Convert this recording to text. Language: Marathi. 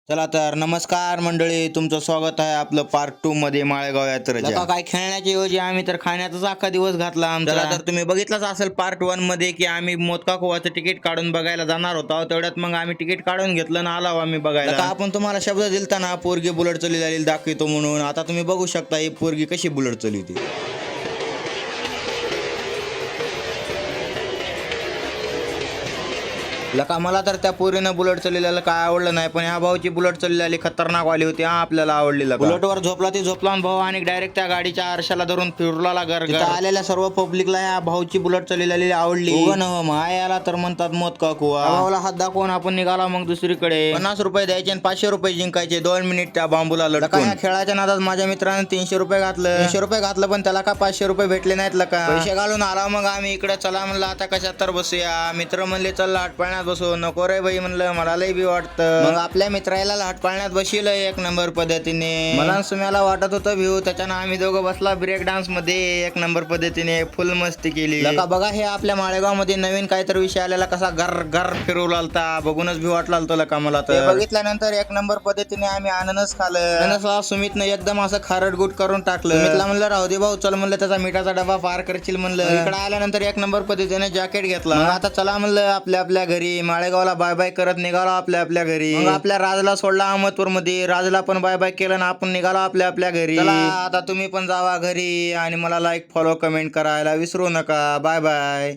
चला तर नमस्कार मंडळी, तुमचं स्वागत आहे आपलं पार्ट 2 मध्ये माळेगाव यात्रेच्या. काय खेळण्याच्या ऐवजी आम्ही तर खाण्याचाच अख्खा दिवस घातला आमचा. चला तर तुम्ही बघितलंच असेल पार्ट 1 मध्ये की आम्ही मोदका कुवाचं तिकीट काढून बघायला जाणार होतो. तेवढ्यात मग आम्ही तिकीट काढून घेतलं ना आलो आम्ही बघायला. आता आपण तुम्हाला शब्द दिलता ना पोरगी बुलेट चालवलेली दाखवतो म्हणून. आता तुम्ही बघू शकता ही पोरगी कशी बुलेट चालवते. लका मला तर त्या पोरीनं बुलेट चाललेलं काय आवडलं नाही, पण ह्या भाऊची बुलेट चाललेली खतरनाक वाली होती. हा आपल्याला आवडली. बुलेटवर झोपला ती झोपला भाऊ आणि डायरेक्ट त्या गाडीच्या आरशाला धरून फिरला घर. आलेल्या सर्व पब्लिकला या भाऊची बुलेट चाललेली आवडली. मायाला तर म्हणतात मोदका कुवा. भाऊला हात दाखवून आपण निघाला मग दुसरीकडे. 50 रुपये द्यायचे आणि 500 रुपये जिंकायचे. 2 मिनिट त्या बांबूला लटका. या खेळाच्या नादात माझ्या मित्राने 300 रुपये घातलं. 300 रुपये घातलं पण त्याला का 500 रुपये भेटले नाहीत. लका पैसे घालून आला. मग आम्ही इकडे चला म्हणलं आता कशात तर बसूया. मित्र म्हणले चल लाटपाळण्यात बसू. नको रे बाई म्हणलं, मला लई बी वाटतं. मग आपल्या मित्राला लाटपाळण्यात बसवलं 1 नंबर पद्धतीने. मला सुम्याला वाटत होतं भिऊ, त्याच्यानं आम्ही दोघं बसला ब्रेक डान्स मध्ये 1 नंबर पद्धतीने फुल मस्ती केली. लका बघा हे आपल्या माळेगाव मध्ये नवीन काहीतरी विषय आलेला कसा घर घर फिरू लागला. बघूनच भी वाटला लका मला. तर बघितल्यानंतर 1 नंबर पद्धतीने आम्ही अननस खाल्लं. अननसला सुमितनं एकदम असं खारटगुट करून टाकलं. सुमितला म्हणलं राहू दे भाऊ चल म्हणलं, त्याचा मिठाचा डबा पार करशील म्हणलं. इकडे आल्यानंतर 1 नंबर पद्धतीने जॅकेट घेतला. आता चला म्हणलं आपल्या आपल्या घरी. माळेगावला बाय बाय करत निघालो आपल्या आपल्या घरी. मग आपल्या राजला सोडला अहमदपूर मध्ये. राजला पण बाय बाय केलं ना आपण निघालो आपल्या आपल्या घरी. चला आता तुम्ही पण जावा घरी आणि मला लाईक फॉलो कमेंट करायला विसरू नका. Bye bye.